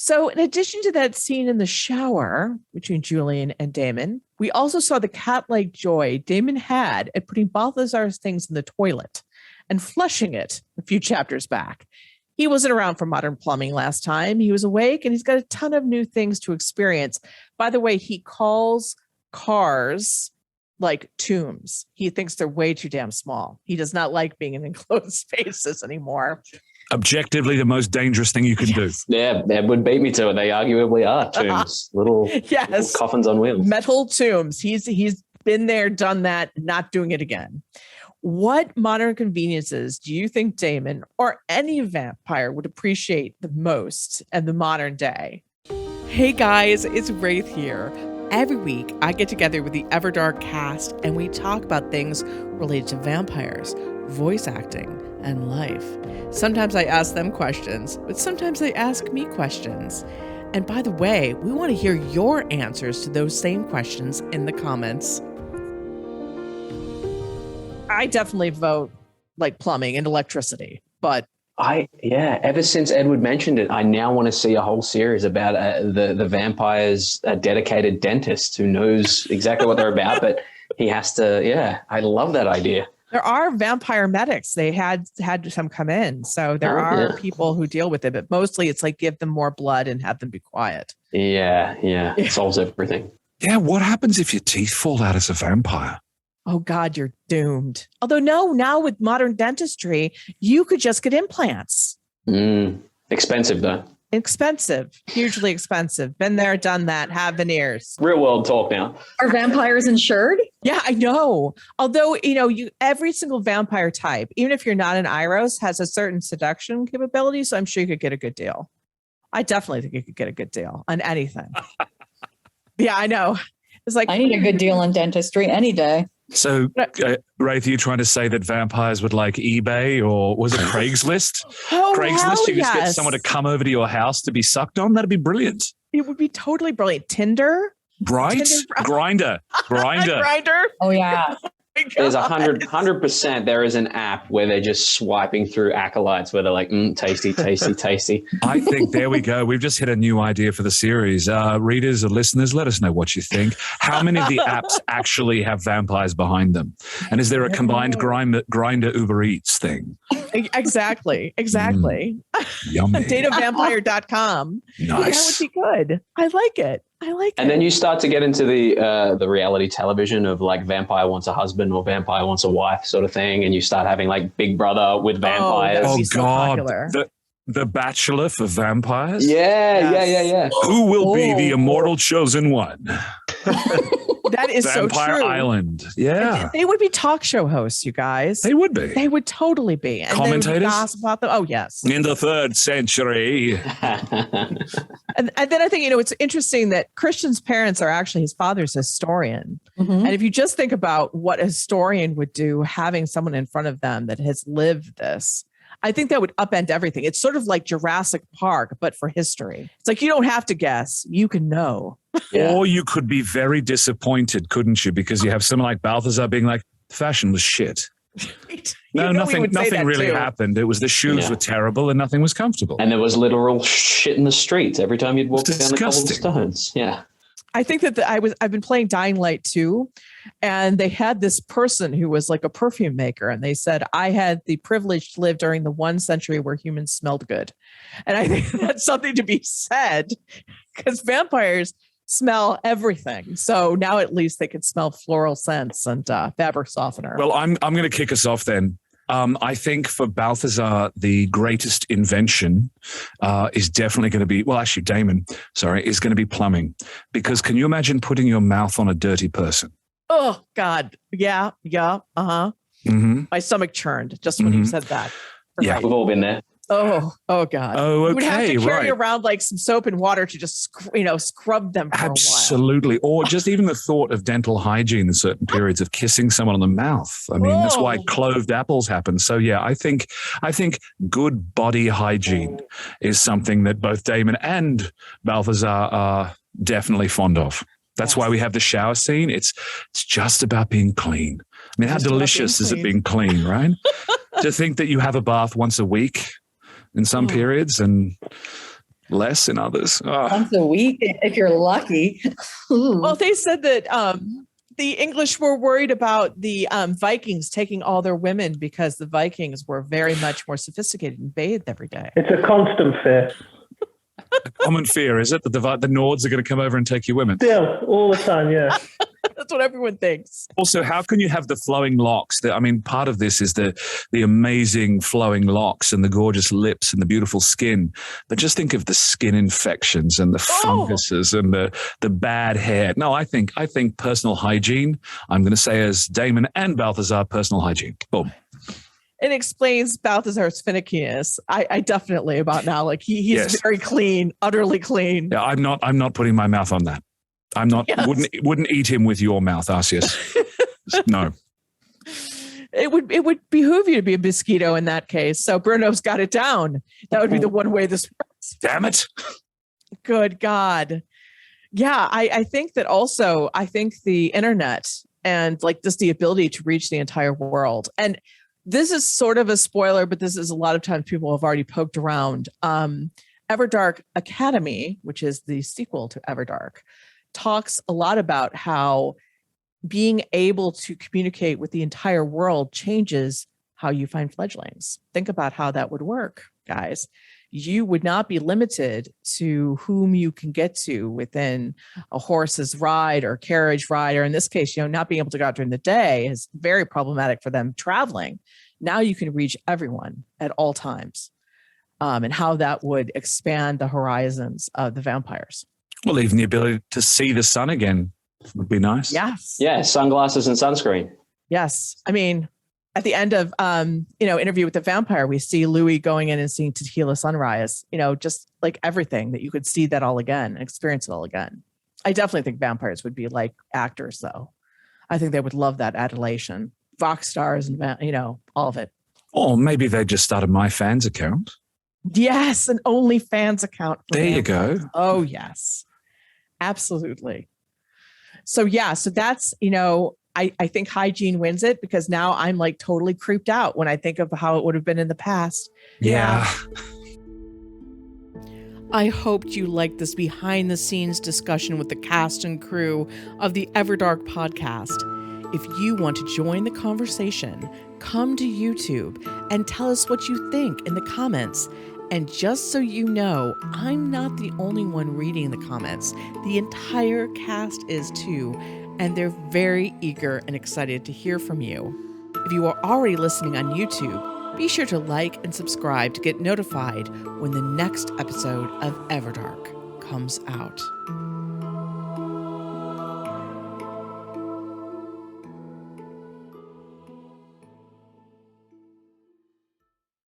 So in addition to that scene in the shower between Julian and Damon, we also saw the cat-like joy Damon had at putting Balthazar's things in the toilet and flushing it a few chapters back. He wasn't around for modern plumbing last time. He was awake and he's got a ton of new things to experience. By the way, he calls cars like tombs. He thinks they're way too damn small. He does not like being in enclosed spaces anymore. Objectively, the most dangerous thing you can do. Yeah, that would beat me to it. They arguably are tombs, little coffins on wheels. Metal tombs. He's been there, done that, not doing it again. What modern conveniences do you think Damon or any vampire would appreciate the most in the modern day? Hey guys, it's Raythe here. Every week, I get together with the Everdark cast and we talk about things related to vampires, voice acting, and life. Sometimes I ask them questions, but sometimes they ask me questions. And by the way, we want to hear your answers to those same questions in the comments. I definitely vote like plumbing and electricity, but ever since Edward mentioned it, I now want to see a whole series about the vampire's dedicated dentist who knows exactly what they're about, but he has to, I love that idea. There are vampire medics. They had some come in. So there are people who deal with it, but mostly it's like give them more blood and have them be quiet. Yeah. It solves everything. Yeah, what happens if your teeth fall out as a vampire? Oh, God, you're doomed. Although, no, now with modern dentistry, you could just get implants. Expensive, though. Expensive, hugely expensive. Been there, done that, have veneers. Real world talk now. Are vampires insured? Yeah, I know. Although, every single vampire type, even if you're not an Iros, has a certain seduction capability. So I'm sure you could get a good deal. I definitely think you could get a good deal on anything. Yeah, I know. It's like I need a good deal on dentistry any day. So, Raythe, you trying to say that vampires would like eBay or was it Craigslist? Craigslist, you just get someone to come over to your house to be sucked on? That'd be brilliant. It would be totally brilliant. Tinder? Right? Grindr. Grindr? Oh, yeah. There's 100%. There is an app where they're just swiping through acolytes where they're like, tasty, tasty, tasty. I think there we go. We've just hit a new idea for the series. Readers or listeners, let us know what you think. How many of the apps actually have vampires behind them? And is there a combined Grindr Uber Eats thing? Exactly. Yummy. Datavampire.com. Nice. That would be good. I like it. And then you start to get into the reality television of like vampire wants a husband or vampire wants a wife sort of thing. And you start having like Big Brother with vampires. Oh, so God. Popular. The Bachelor for vampires? Yeah. Who will be the immortal chosen one? That is Vampire so true. Island. Yeah. They would be talk show hosts, you guys. They would be. They would totally be. And commentators? They would gossip about them. Oh, yes. In the 3rd century. And then I think, it's interesting that Christian's parents are actually his father's historian. Mm-hmm. And if you just think about what a historian would do, having someone in front of them that has lived this, I think that would upend everything. It's sort of like Jurassic Park, but for history. It's like you don't have to guess. You can know. Yeah. Or you could be very disappointed, couldn't you? Because you have someone like Balthazar being like, fashion was shit. No, nothing really happened. It was the shoes were terrible and nothing was comfortable. And there was literal shit in the streets every time you'd walk down the cobblestones. Yeah. I think that I've been playing Dying Light 2, and they had this person who was like a perfume maker, and they said, I had the privilege to live during the 1 century where humans smelled good. And I think that's something to be said because vampires smell everything. So now at least they can smell floral scents and fabric softener. Well, I'm going to kick us off then. I think for Balthazar, the greatest invention is definitely going to be, Damon, is going to be plumbing. Because can you imagine putting your mouth on a dirty person? Oh, God. Yeah. Uh-huh. Mm-hmm. My stomach churned just when you said that. Yeah, we've all been there. Oh, God. Oh, okay, you would have to carry right. around like some soap and water to just, scrub them for Absolutely. a while. Or just even the thought of dental hygiene in certain periods of kissing someone on the mouth. I mean, that's why cloved apples happen. So, yeah, I think good body hygiene is something that both Damon and Balthazar are definitely fond of. That's why we have the shower scene. It's just about being clean. I mean, how delicious is it being clean, right? To think that you have a bath once a week in some periods and less in others. Oh. Once a week, if you're lucky. Well, they said that the English were worried about the Vikings taking all their women because the Vikings were very much more sophisticated and bathed every day. It's a constant fear. A common fear, is it, that the Nords are going to come over and take your women? Still, all the time, yeah. That's what everyone thinks. Also, how can you have the flowing locks? I mean, part of this is the amazing flowing locks and the gorgeous lips and the beautiful skin. But just think of the skin infections and the funguses and the bad hair. No, I think personal hygiene. I'm going to say as Damon and Balthazar, personal hygiene. Boom. It explains Balthazar's finickiness. I definitely about now. Like he's Yes. very clean, utterly clean. Yeah, I'm not putting my mouth on that. I'm not. Yes. Wouldn't eat him with your mouth, Arceus. No. It would behoove you to be a mosquito in that case. So Bruno's got it down. That would be the one way this works. Damn it. Good God. Yeah, I think that also, I think the internet and like just the ability to reach the entire world. And this is sort of a spoiler, but this is a lot of times people have already poked around. Everdark Academy, which is the sequel to Everdark, talks a lot about how being able to communicate with the entire world changes how you find fledglings. Think about how that would work, guys. You would not be limited to whom you can get to within a horse's ride or carriage ride, or in this case, not being able to go out during the day is very problematic for them traveling. Now you can reach everyone at all times, and how that would expand the horizons of the vampires. Well, even the ability to see the sun again would be nice. Yes. Yeah, sunglasses and sunscreen. Yes. I mean, at the end of Interview with the Vampire, we see Louis going in and seeing Tequila Sunrise, just like everything that you could see that all again, experience it all again. I definitely think vampires would be like actors, though. I think they would love that adulation, Vox stars and, all of it. Or maybe they just started my fans account. Yes, an OnlyFans account. There you go. Oh, yes. Absolutely. So that's, I think hygiene wins it because now I'm like totally creeped out when I think of how it would have been in the past. Yeah. I hoped you liked this behind the scenes discussion with the cast and crew of the Everdark podcast. If you want to join the conversation, come to YouTube and tell us what you think in the comments. And just so you know, I'm not the only one reading the comments. The entire cast is too, and they're very eager and excited to hear from you. If you are already listening on YouTube, be sure to like and subscribe to get notified when the next episode of Everdark comes out.